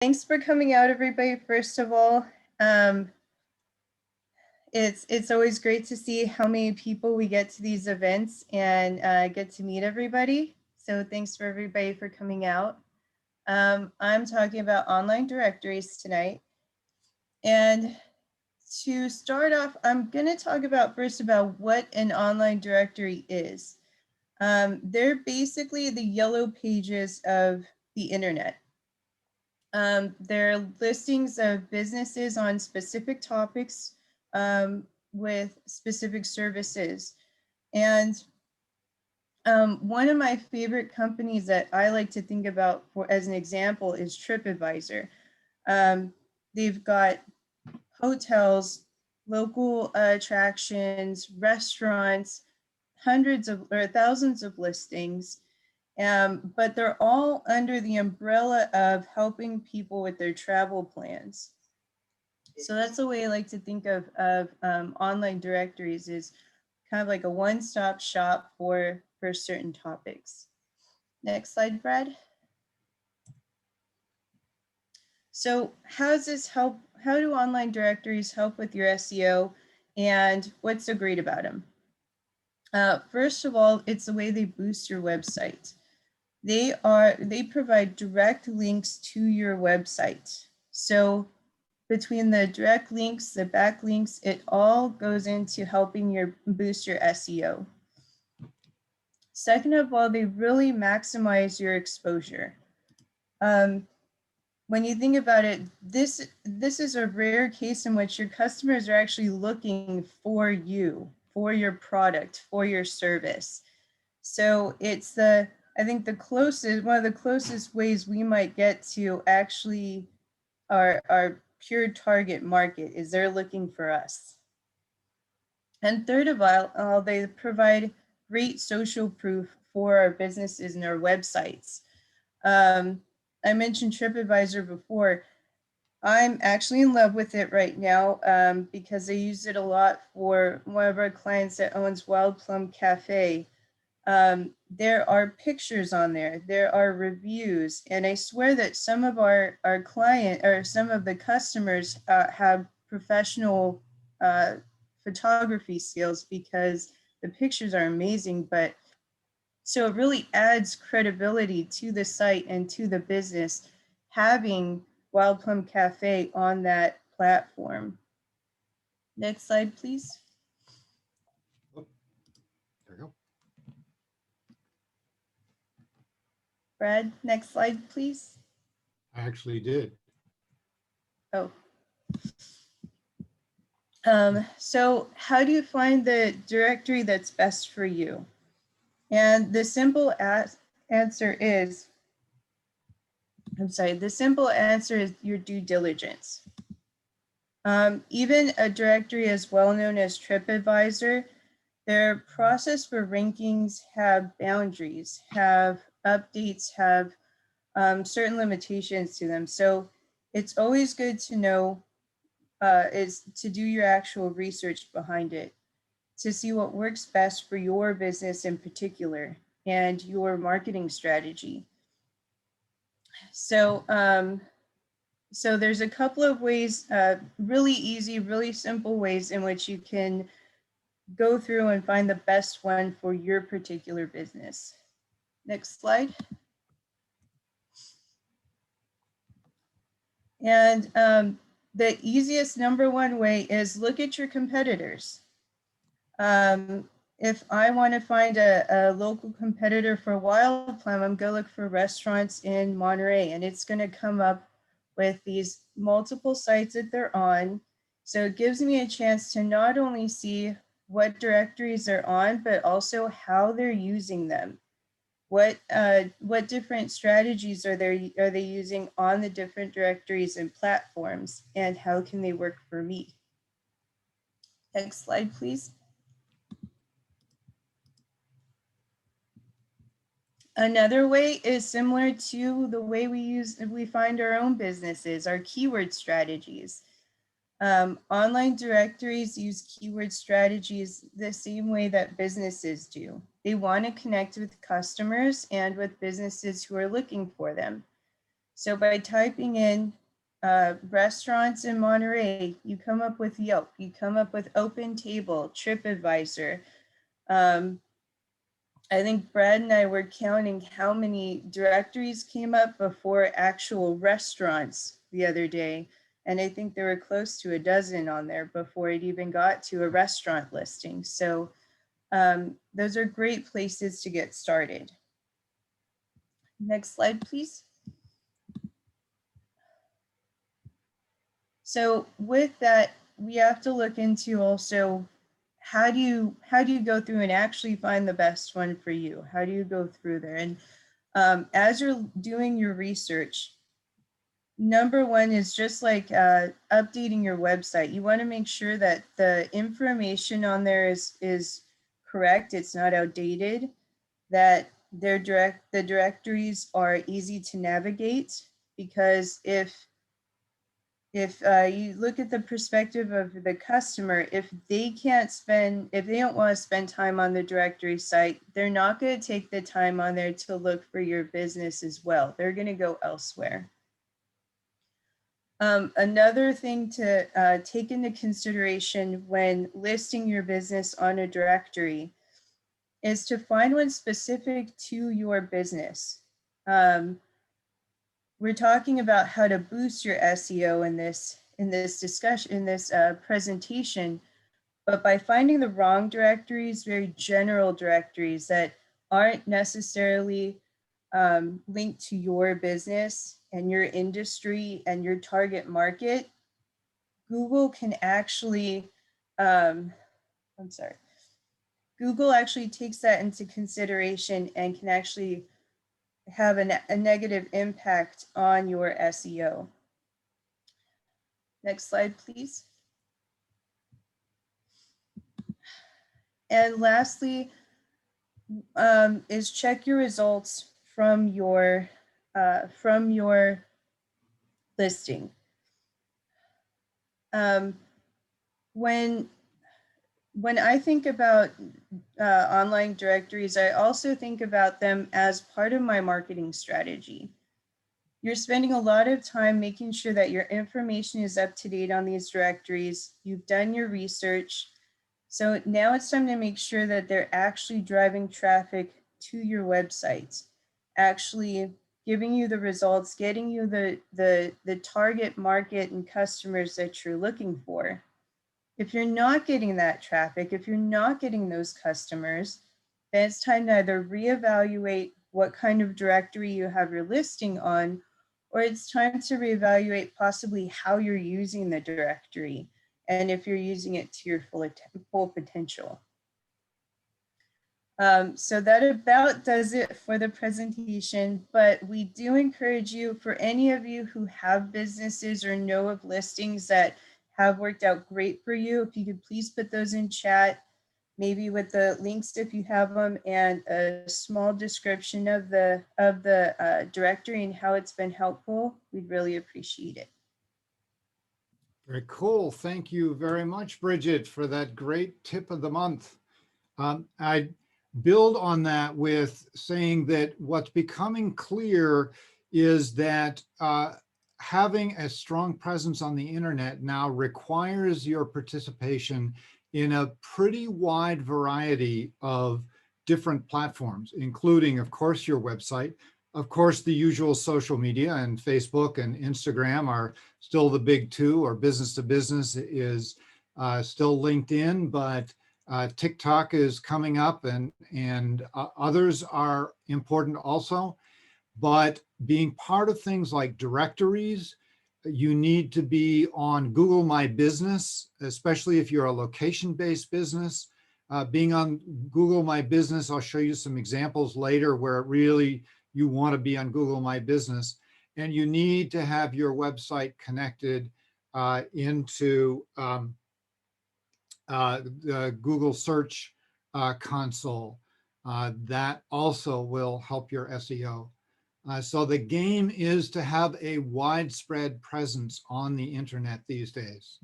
Thanks for coming out, everybody. First of all, it's always great to see how many people we get to these events and get to meet everybody. So thanks for everybody for coming out. I'm talking about online directories tonight. And to start off, I'm going to talk about first about what an online directory is. They're basically the yellow pages of the internet. They're listings of businesses on specific topics with specific services. And one of my favorite companies that I like to think about for as an example is TripAdvisor. They've got hotels, local attractions, restaurants, hundreds of or thousands of listings. But they're all under the umbrella of helping people with their travel plans. So that's the way I like to think of online directories, is kind of like a one-stop shop for certain topics. Next slide, Brad. So how does this help? How do online directories help with your SEO, and what's so great about them? First of all, it's the way they boost your website. They provide direct links to your website. So between the direct links, the backlinks, it all goes into helping boost your SEO. Second of all, they really maximize your exposure. When you think about it, this is a rare case in which your customers are actually looking for you, for your product, for your service. So it's I think one of the closest ways we might get to actually our pure target market is they're looking for us. And third of all, they provide great social proof for our businesses and our websites. I mentioned TripAdvisor before. I'm actually in love with it right now because I use it a lot for one of our clients that owns Wild Plum Cafe. There are pictures on there, there are reviews, and I swear that some of our client or some of the customers have professional photography skills because the pictures are amazing. But so it really adds credibility to the site and to the business having Wild Plum Cafe on that platform. Next slide, please. Oh, there we go. Brad, next slide, please. I actually did. Oh. So how do you find the directory that's best for you? And the simple answer is, the simple answer is your due diligence. Even a directory as well known as TripAdvisor, their process for rankings have boundaries, have updates, have certain limitations to them. So it's always good to know is to do your actual research behind it, to see what works best for your business in particular and your marketing strategy. So, so there's a couple of ways, really easy, really simple ways in which you can go through and find the best one for your particular business. Next slide. And the easiest number one way is look at your competitors. If I want to find a local competitor for Wild Plum, I'm going to look for restaurants in Monterey, and it's going to come up with these multiple sites that they're on. So it gives me a chance to not only see what directories they're on, but also how they're using them. What different strategies are they using on the different directories and platforms, and how can they work for me? Next slide, please. Another way is similar to the way we find our own businesses, our keyword strategies. Online directories use keyword strategies the same way that businesses do. They want to connect with customers and with businesses who are looking for them. So by typing in restaurants in Monterey, you come up with Yelp, you come up with Open Table, TripAdvisor. I think Brad and I were counting how many directories came up before actual restaurants the other day. And I think there were close to a dozen on there before it even got to a restaurant listing. So those are great places to get started. Next slide, please. So with that, we have to look into also how do you go through and actually find the best one for you? How do you go through there? And as you're doing your research, number one is just like updating your website. You want to make sure that the information on there is correct. It's not outdated, that the directories are easy to navigate, because if you look at the perspective of the customer, if they don't want to spend time on the directory site, they're not going to take the time on there to look for your business as well. They're going to go elsewhere. Another thing to take into consideration when listing your business on a directory is to find one specific to your business. We're talking about how to boost your SEO in this discussion, in this presentation, but by finding the wrong directories, very general directories that aren't necessarily linked to your business and your industry and your target market, Google can actually, Google actually takes that into consideration and can actually have a negative impact on your SEO. Next slide, please. And lastly, is check your results from your listing. When I think about online directories, I also think about them as part of my marketing strategy. You're spending a lot of time making sure that your information is up to date on these directories. You've done your research. So now it's time to make sure that they're actually driving traffic to your website, actually giving you the results, getting you the target market and customers that you're looking for. If you're not getting that traffic, if you're not getting those customers, then it's time to either reevaluate what kind of directory you have your listing on, or it's time to reevaluate possibly how you're using the directory and if you're using it to your full potential. So that about does it for the presentation, but we do encourage you, for any of you who have businesses or know of listings that have worked out great for you, if you could please put those in chat, maybe with the links if you have them, and a small description of the directory and how it's been helpful. We'd really appreciate it. Very cool. Thank you very much, Bridget, for that great tip of the month. I build on that with saying that what's becoming clear is that having a strong presence on the internet now requires your participation in a pretty wide variety of different platforms, including, of course, your website. Of course, the usual social media, and Facebook and Instagram are still the big two, or business to business is still LinkedIn, but TikTok is coming up, and others are important also. But being part of things like directories, you need to be on Google My Business, especially if you're a location-based business. Being on Google My Business, I'll show you some examples later where really you want to be on Google My Business. And you need to have your website connected into the Google Search console. That also will help your SEO. So the game is to have a widespread presence on the internet these days.